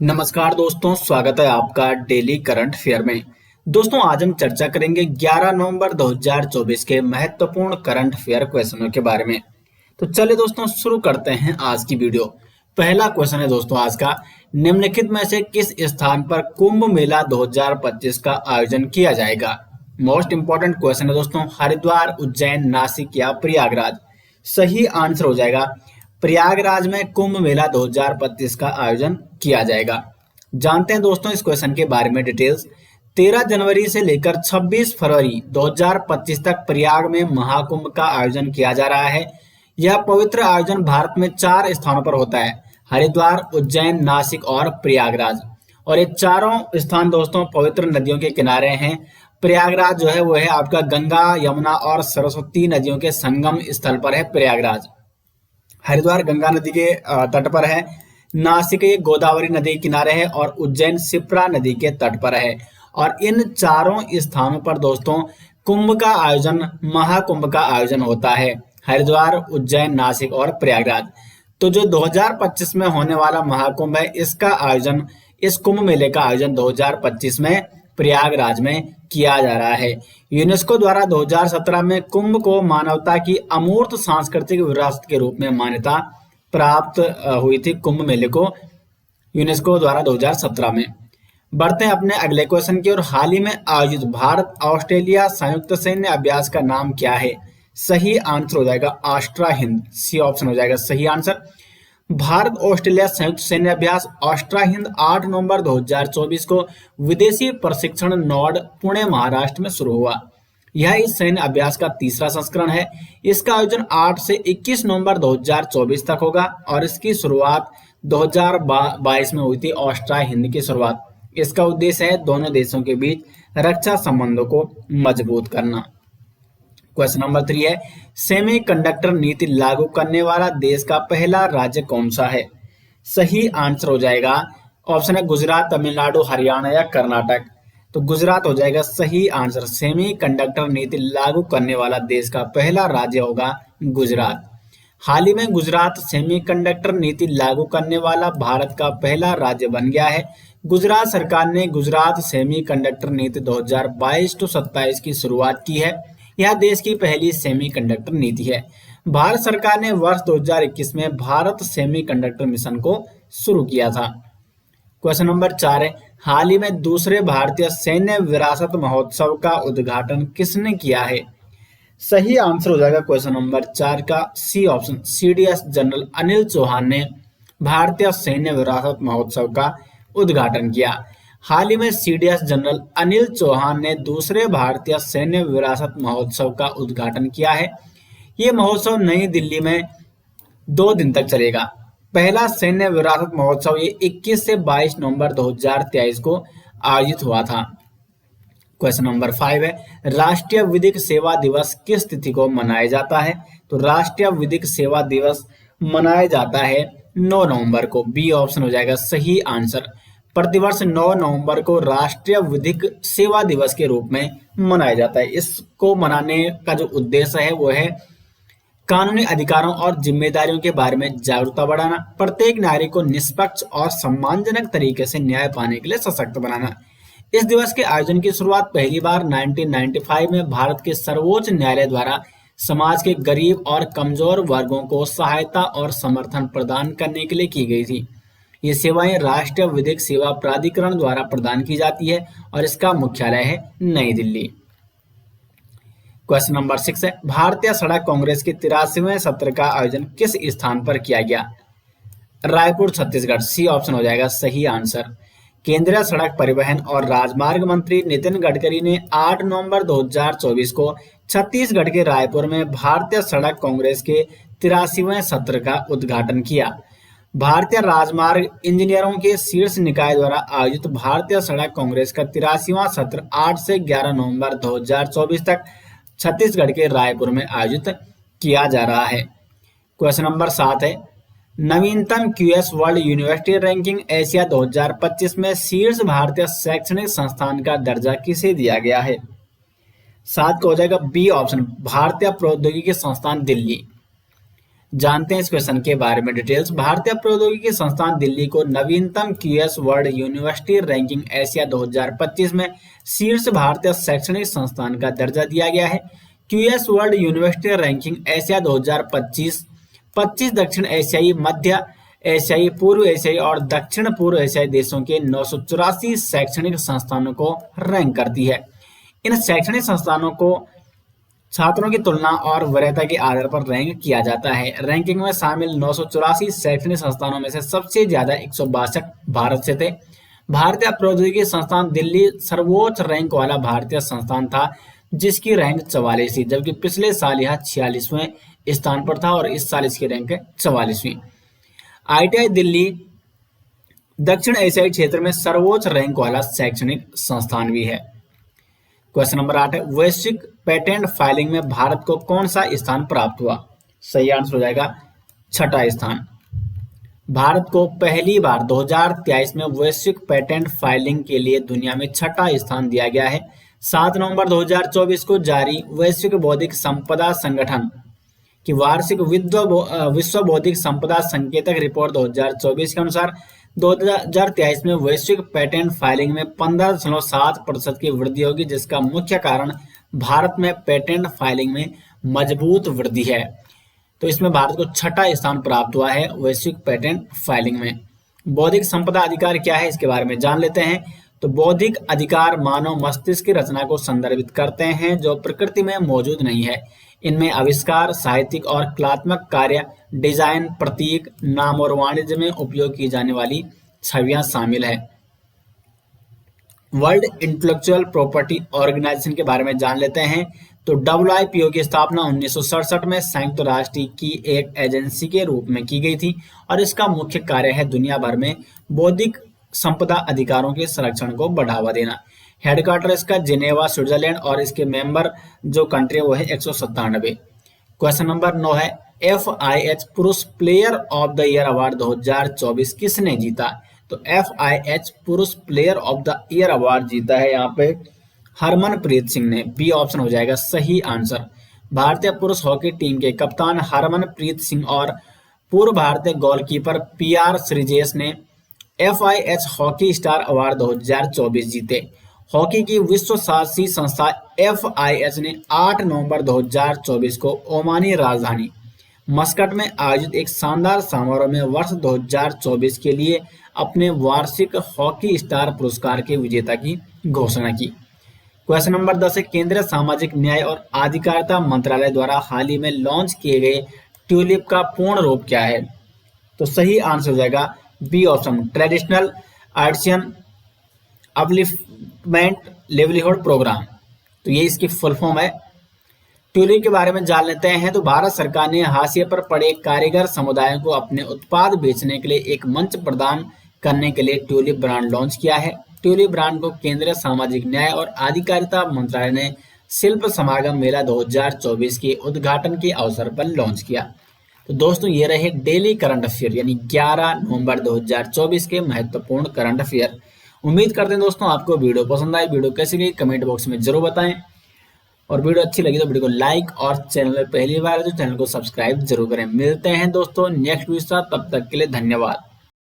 नमस्कार दोस्तों, स्वागत है आपका डेली करंट अफेयर में। दोस्तों, आज हम चर्चा करेंगे 11 नवंबर 2024 के महत्वपूर्ण करंट अफेयर क्वेश्चनों के बारे में। तो चलिए दोस्तों, शुरू करते हैं आज की वीडियो। पहला क्वेश्चन है दोस्तों आज का, निम्नलिखित में से किस स्थान पर कुंभ मेला 2025 का आयोजन किया जाएगा? मोस्ट इंपॉर्टेंट क्वेश्चन है दोस्तों, हरिद्वार, उज्जैन, नासिक या प्रयागराज? सही आंसर हो जाएगा प्रयागराज में कुंभ मेला 2025 का आयोजन किया जाएगा। जानते हैं दोस्तों इस क्वेश्चन के बारे में डिटेल्स। 13 जनवरी से लेकर 26 फरवरी 2025 तक प्रयाग में महाकुंभ का आयोजन किया जा रहा है। यह पवित्र आयोजन भारत में 4 स्थानों पर होता है, हरिद्वार, उज्जैन, नासिक और प्रयागराज। और ये चारों स्थान दोस्तों पवित्र नदियों के किनारे हैं। प्रयागराज जो है वो है आपका गंगा, यमुना और सरस्वती नदियों के संगम स्थल पर है प्रयागराज। हरिद्वार गंगा नदी के तट पर है, नासिक ये गोदावरी नदी के किनारे है और उज्जैन शिप्रा नदी के तट पर है। और इन चारों स्थानों पर दोस्तों कुंभ का आयोजन, महाकुंभ का आयोजन होता है, हरिद्वार, उज्जैन, नासिक और प्रयागराज। तो जो 2025 में होने वाला महाकुंभ है, इसका आयोजन, इस कुंभ मेले का आयोजन 2025 में प्रयागराज में किया जा रहा है। यूनेस्को द्वारा 2017 में कुंभ को मानवता की अमूर्त सांस्कृतिक विरासत के रूप में मान्यता प्राप्त हुई थी। कुंभ मेले को यूनेस्को द्वारा 2017 में। बढ़ते हैं अपने अगले क्वेश्चन की ओर। हाल ही में आयोजित भारत ऑस्ट्रेलिया संयुक्त सैन्य अभ्यास का नाम क्या है? सही आंसर हो जाएगा ऑस्ट्रा हिंद। सी ऑप्शन हो जाएगा सही आंसर। भारत ऑस्ट्रेलिया संयुक्त सैन्य अभ्यास ऑस्ट्रा हिंद 8 नवंबर 2024 को विदेशी प्रशिक्षण नोड पुणे महाराष्ट्र में शुरू हुआ। यह इस सैन्य अभ्यास का तीसरा संस्करण है। इसका आयोजन 8 से 21 नवंबर 2024 तक होगा और इसकी शुरुआत 2022 में हुई थी। ऑस्ट्रा हिंद की शुरुआत, इसका उद्देश्य है दोनों देशों के बीच रक्षा संबंधों को मजबूत करना। क्वेश्चन नंबर 3 है, सेमीकंडक्टर नीति लागू करने वाला देश का पहला राज्य कौन सा है? सही आंसर हो जाएगा ऑप्शन है गुजरात, तमिलनाडु, हरियाणा या कर्नाटक। तो गुजरात हो जाएगा सही आंसर। सेमीकंडक्टर नीति लागू करने वाला देश का पहला राज्य होगा गुजरात। हाल ही में गुजरात सेमीकंडक्टर नीति लागू करने वाला भारत का पहला राज्य बन गया है। गुजरात सरकार ने गुजरात सेमीकंडक्टर नीति 2022-27 की शुरुआत की है। यह देश की पहली सेमीकंडक्टर नीति है। भारत सरकार ने वर्ष 2021 में भारत सेमीकंडक्टर मिशन को शुरू किया था। क्वेश्चन नंबर 4 है, हाल ही में दूसरे भारतीय सैन्य विरासत महोत्सव का उद्घाटन किसने किया है? सही आंसर हो जाएगा क्वेश्चन नंबर 4 का C option. CDS general Anil Chauhan ने भारतीय सैन्य विरासत महोत्सव का उद्घाटन किया। हाल ही में सीडीएस जनरल अनिल चौहान ने दूसरे भारतीय सैन्य विरासत महोत्सव का उद्घाटन किया है। ये महोत्सव नई दिल्ली में 2 दिन तक चलेगा। पहला सैन्य विरासत महोत्सव ये 21 से 22 नवंबर 2023 को आयोजित हुआ था। क्वेश्चन नंबर 5 है, राष्ट्रीय विधिक सेवा दिवस किस तिथि को मनाया जाता है? तो राष्ट्रीय विधिक सेवा दिवस मनाया जाता है 9 नवंबर को। बी ऑप्शन हो जाएगा सही आंसर। प्रतिवर्ष 9 नवंबर को राष्ट्रीय विधिक सेवा दिवस के रूप में मनाया जाता है। इसको मनाने का जो उद्देश्य है वो है कानूनी अधिकारों और जिम्मेदारियों के बारे में जागरूकता बढ़ाना, प्रत्येक नागरिक को निष्पक्ष और सम्मानजनक तरीके से न्याय पाने के लिए सशक्त बनाना। इस दिवस के आयोजन की शुरुआत पहली बार 1995 में भारत के सर्वोच्च न्यायालय द्वारा समाज के गरीब और कमजोर वर्गों को सहायता और समर्थन प्रदान करने के लिए की गई थी। ये सेवाएं राष्ट्रीय विधिक सेवा प्राधिकरण द्वारा प्रदान की जाती है और इसका मुख्यालय है नई दिल्ली। क्वेश्चन नंबर 6 है, भारतीय सड़क कांग्रेस के 83वें सत्र का आयोजन किस स्थान पर किया गया? रायपुर, छत्तीसगढ़। सी ऑप्शन हो जाएगा सही आंसर। केंद्रीय सड़क परिवहन और राजमार्ग मंत्री नितिन गडकरी ने 8 नवंबर 2024 को छत्तीसगढ़ के रायपुर में भारतीय सड़क कांग्रेस के 83वें सत्र का उद्घाटन किया। भारतीय राजमार्ग इंजीनियरों के शीर्ष निकाय द्वारा आयोजित भारतीय सड़क कांग्रेस का 83वां सत्र 8 से 11 नवंबर 2024 तक छत्तीसगढ़ के रायपुर में आयोजित किया जा रहा है। क्वेश्चन नंबर 7 है, नवीनतम QS world university ranking Asia 2025 में शीर्ष भारतीय शैक्षणिक संस्थान का दर्जा किसे दिया गया है? 7 का हो जाएगा बी ऑप्शन, भारतीय प्रौद्योगिकी संस्थान दिल्ली। जानते हैं इस क्वेश्चन के बारे में डिटेल्स। भारतीय प्रौद्योगिकी संस्थान दिल्ली को नवीनतम QS world university ranking Asia 2025 में शीर्ष भारतीय शैक्षणिक संस्थान का दर्जा दिया गया है। QS world university ranking Asia 2025 25 दक्षिण एशियाई, मध्य एशियाई, पूर्व एशियाई और दक्षिण पूर्व एशियाई देशों के 984 शैक्षणिक संस्थानों को रैंक करती है। इन शैक्षणिक संस्थानों को छात्रों की तुलना और वरीयता के आधार पर रैंक किया जाता है। रैंकिंग में शामिल 984 शैक्षणिक संस्थानों में से सबसे ज्यादा 162 भारत से थे। भारतीय प्रौद्योगिकी संस्थान दिल्ली सर्वोच्च रैंक वाला भारतीय संस्थान था, जिसकी रैंक 44 थी, जबकि पिछले साल यह 46वें स्थान पर था और इस साल इसकी रैंक है 44वीं। आईटीआई दिल्ली दक्षिण एशियाई क्षेत्र में सर्वोच्च रैंक वाला शैक्षणिक संस्थान भी है। क्वेश्चन नंबर 8 है, वैश्विक पेटेंट फाइलिंग में भारत को कौन सा स्थान प्राप्त हुआ? सही आंसर हो जाएगा 6ठा स्थान। भारत को पहली बार 2023 में वैश्विक पेटेंट फाइलिंग के लिए दुनिया में 6ठा स्थान दिया गया है। 7 नवंबर 2024 को जारी वैश्विक बौद्धिक संपदा संगठन की वार्षिक विश्व बौद्धिक संपदा संकेतक रिपोर्ट 2024 के अनुसार 2023 में वैश्विक पेटेंट फाइलिंग में 15.7% की वृद्धि होगी, जिसका मुख्य कारण भारत में पेटेंट फाइलिंग में मजबूत वृद्धि है। तो इसमें भारत को 6ठा स्थान प्राप्त हुआ है वैश्विक पेटेंट फाइलिंग में। बौद्धिक संपदा अधिकार क्या है, इसके बारे में जान लेते हैं। तो बौद्धिक अधिकार मानव मस्तिष्क की रचना को संदर्भित करते हैं जो प्रकृति में मौजूद नहीं है। इनमें आविष्कार, साहित्यिक और कलात्मक कार्य, डिजाइन, प्रतीक, नाम और वाणिज्य में उपयोग की जाने वाली छवियां शामिल है। वर्ल्ड इंटेलेक्चुअल प्रॉपर्टी ऑर्गेनाइजेशन के बारे में जान लेते हैं। तो WIPO की स्थापना 1967 में संयुक्त राष्ट्र की एक एजेंसी के रूप में की गई थी और इसका मुख्य कार्य है दुनिया भर में बौद्धिक संपदा अधिकारों के संरक्षण को बढ़ावा देना। हेडक्वार्टर इसका जिनेवा, स्विट्जरलैंड और इसके मेंबर जो कंट्री वो है 197। क्वेश्चन नंबर 9 है, FIH पुरुष player of the year award 2024 किसने जीता? तो FIH पुरुष player of the year award जीता है यहाँ पे हरमनप्रीत सिंह ने। बी ऑप्शन हो जाएगा सही आंसर। भारतीय पुरुष हॉकी टीम के कप्तान हरमनप्रीत सिंह और पूर्व भारतीय गोलकीपर PR श्रीजेश ने FIH हॉकी स्टार अवार्ड 2024 जीते। हॉकी की विश्व शासी संस्था FIH ने 8 नवंबर 2024 को ओमानी राजधानी मस्कट में आयोजित एक शानदार समारोह में वर्ष 2024 के लिए अपने वार्षिक हॉकी स्टार पुरस्कार के विजेता की घोषणा की। क्वेश्चन नंबर 10 है, केंद्रीय सामाजिक न्याय और अधिकारिता मंत्रालय द्वारा हाल ही में लॉन्च किए गए ट्यूलिप का पूर्ण रूप क्या है? तो सही आंसर हो जाएगा B option, traditional artisan upliftment livelihood programme. तो ये इसकी फुल फॉर्म है। ट्यूलिप के बारे में जान लेते हैं। तो भारत सरकार ने हाशिए पर पड़े कारीगर समुदायों को अपने उत्पाद बेचने के लिए एक मंच प्रदान करने के लिए ट्यूलिप ब्रांड लॉन्च किया है। ट्यूलिप ब्रांड को केंद्रीय सामाजिक न्याय और अधिकारिता मंत्रालय ने शिल्प समागम मेला 2024 के उद्घाटन के अवसर पर लॉन्च किया। तो दोस्तों ये रहे डेली करंट अफेयर यानी 11 नवंबर 2024 के महत्वपूर्ण करंट अफेयर। उम्मीद करते हैं दोस्तों आपको वीडियो पसंद आई। वीडियो कैसी लगी कमेंट बॉक्स में जरूर बताएं और वीडियो अच्छी लगी तो वीडियो को लाइक और चैनल में पहली बार है तो चैनल को सब्सक्राइब जरूर करें। मिलते हैं दोस्तों नेक्स्ट वीडियो, तब तक के लिए धन्यवाद।